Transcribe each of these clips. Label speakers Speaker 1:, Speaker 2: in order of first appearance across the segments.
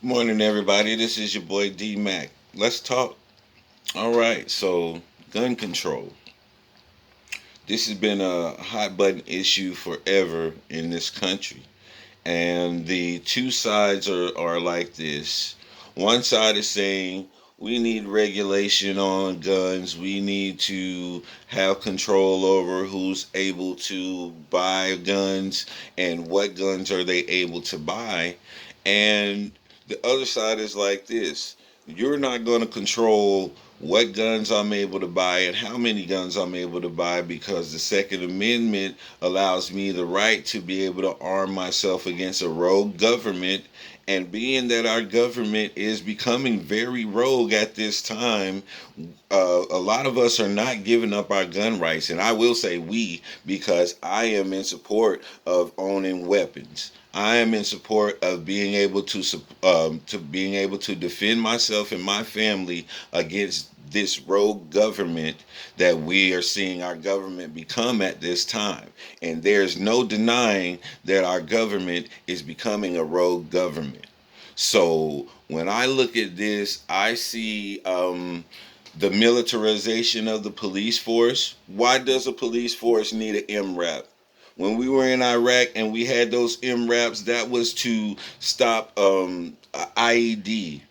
Speaker 1: Morning, everybody. This is your boy D Mac. Let's talk. All right, so gun control. This has been a hot button issue forever in this country. And the two sides are like this. One side is saying we need regulation on guns. We need to have control over who's able to buy guns and what guns are they able to buy. And the other side is like this. You're not going to control what guns I'm able to buy and how many guns I'm able to buy because the Second Amendment allows me the right to be able to arm myself against a rogue government. And being that our government is becoming very rogue at this time, a lot of us are not giving up our gun rights. And I will say we, because I am in support of owning weapons. I am in support of being able to being able to defend myself and my family against this rogue government that we are seeing our government become at this time. And there's no denying that our government is becoming a rogue government. So when I look at this, I see the militarization of the police force. Why does a police force need an MRAP? When we were in Iraq and we had those MRAPs, that was to stop IED.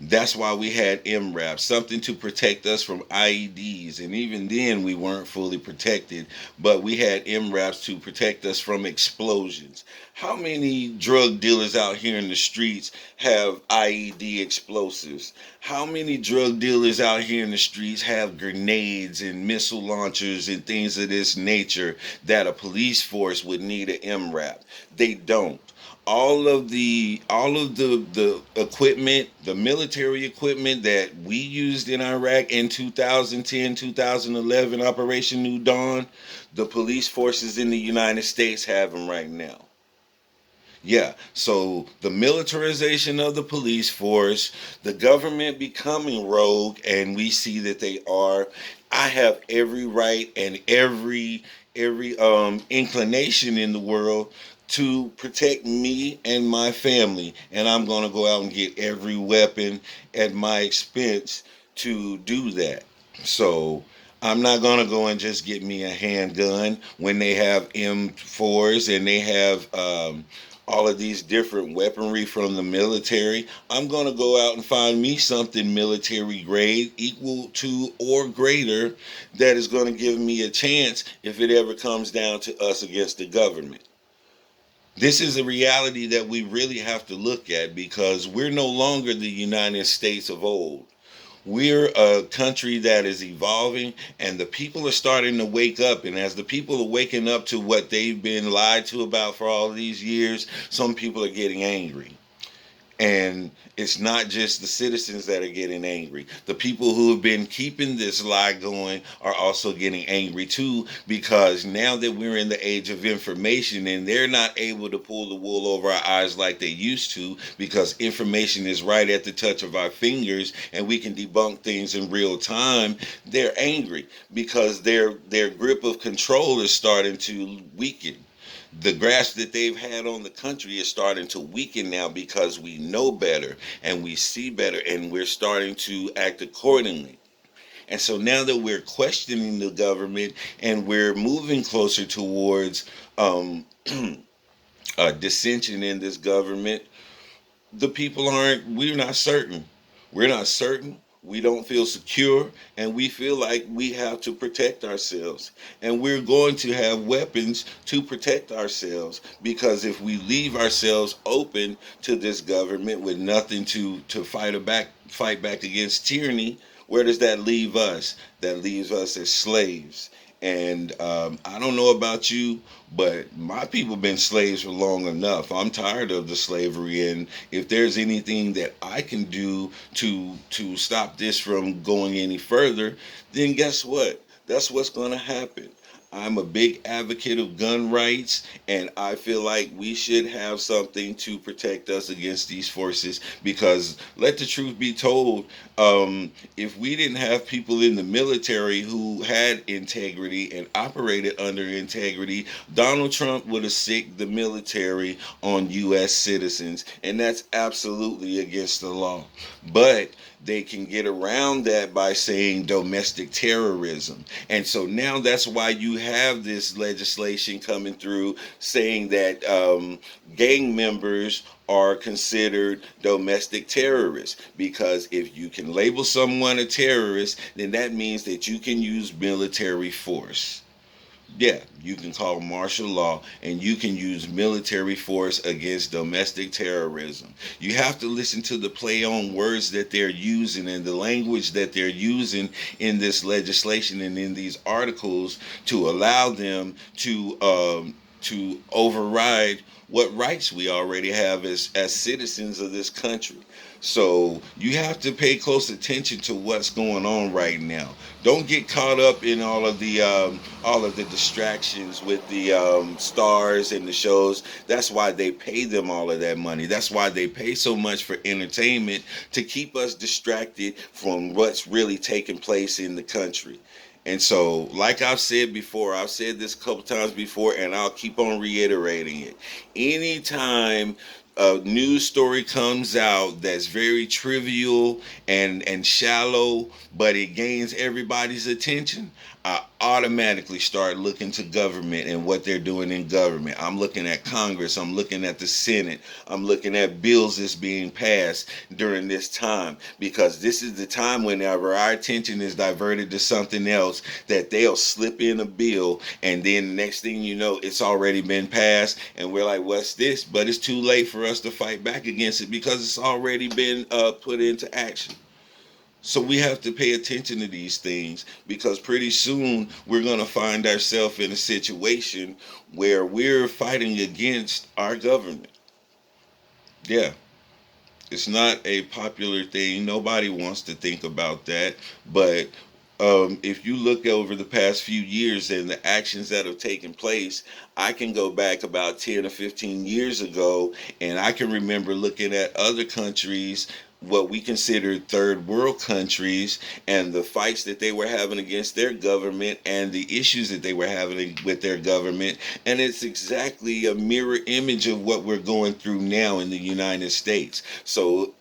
Speaker 1: That's why we had MRAP, something to protect us from IEDs. And even then, we weren't fully protected, but we had MRAPs to protect us from explosions. How many drug dealers out here in the streets have IED explosives? How many drug dealers out here in the streets have grenades and missile launchers and things of this nature that a police force would need an MRAP? They don't. All of the equipment, the military equipment that we used in Iraq in 2010, 2011, Operation New Dawn, the police forces in the United States have them right now. Yeah, so the militarization of the police force, the government becoming rogue, and we see that they are. I have every right and every inclination in the world to protect me and my family, and I'm gonna go out and get every weapon at my expense to do that. So I'm not gonna go and just get me a handgun when they have M4s and they have all of these different weaponry from the military. I'm going to go out and find me something military grade equal to or greater that is going to give me a chance if it ever comes down to us against the government. This is a reality that we really have to look at because we're no longer the United States of old. We're a country that is evolving, and the people are starting to wake up. And as the people are waking up to what they've been lied to about for all these years, some people are getting angry. And it's not just the citizens that are getting angry. The people who have been keeping this lie going are also getting angry too, because now that we're in the age of information and they're not able to pull the wool over our eyes like they used to, because information is right at the touch of our fingers and we can debunk things in real time, they're angry because their grip of control is starting to weaken. The grasp that they've had on the country is starting to weaken now because we know better and we see better and we're starting to act accordingly. And so now that we're questioning the government and we're moving closer towards dissension in this government, the people aren't, we're not certain. We're not certain. We don't feel secure, and we feel like we have to protect ourselves. And we're going to have weapons to protect ourselves because if we leave ourselves open to this government with nothing to fight back against tyranny, where does that leave us? That leaves us as slaves. And I don't know about you, but my people been slaves for long enough. I'm tired of the slavery, and if there's anything that I can do to stop this from going any further, then guess what? That's what's going to happen. I'm a big advocate of gun rights, and I feel like we should have something to protect us against these forces. Because let the truth be told, if we didn't have people in the military who had integrity and operated under integrity, Donald Trump would have sicked the military on U.S. citizens, and that's absolutely against the law. But they can get around that by saying domestic terrorism. And so now that's why you have this legislation coming through saying that gang members are considered domestic terrorists, because if you can label someone a terrorist, then that means that you can use military force. Yeah, you can call martial law and you can use military force against domestic terrorism. You have to listen to the play on words that they're using and the language that they're using in this legislation and in these articles to allow them to override what rights we already have as citizens of this country. So you have to pay close attention to what's going on right now. Don't get caught up in all of the distractions with the stars and the shows. That's why they pay them all of that money. That's why they pay so much for entertainment, to keep us distracted from what's really taking place in the country. And so, like I've said before, I've said this a couple times before, and I'll keep on reiterating it. Anytime a news story comes out that's very trivial and shallow, but it gains everybody's attention, I automatically start looking to government and what they're doing in government. I'm looking at Congress. I'm looking at the Senate. I'm looking at bills that's being passed during this time, because this is the time whenever our attention is diverted to something else, that they'll slip in a bill, and then the next thing you know, it's already been passed, and we're like, what's this? But it's too late for us to fight back against it because it's already been put into action. So we have to pay attention to these things, because pretty soon we're going to find ourselves in a situation where we're fighting against our government. Yeah, it's not a popular thing. Nobody wants to think about that. But if you look over the past few years and the actions that have taken place, I can go back about 10 or 15 years ago, and I can remember looking at other countries, what we consider third world countries, and the fights that they were having against their government and the issues that they were having with their government. And it's exactly a mirror image of what we're going through now in the United States. So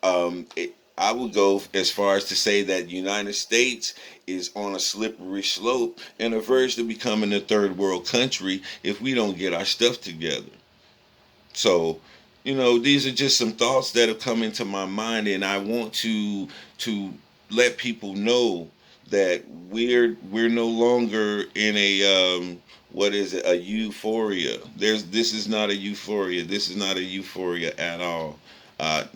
Speaker 1: I would go as far as to say that the United States is on a slippery slope and a verge to becoming a third world country if we don't get our stuff together. So, these are just some thoughts that have come into my mind, and I want to let people know that we're no longer in a what is it, a euphoria. This is not a euphoria. This is not a euphoria at all.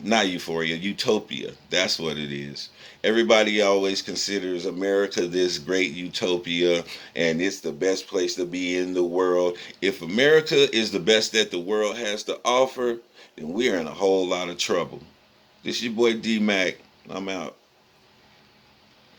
Speaker 1: Not euphoria, utopia. That's what it is. Everybody always considers America this great utopia, and it's the best place to be in the world. If America is the best that the world has to offer, then we're in a whole lot of trouble. This is your boy D Mac. I'm out.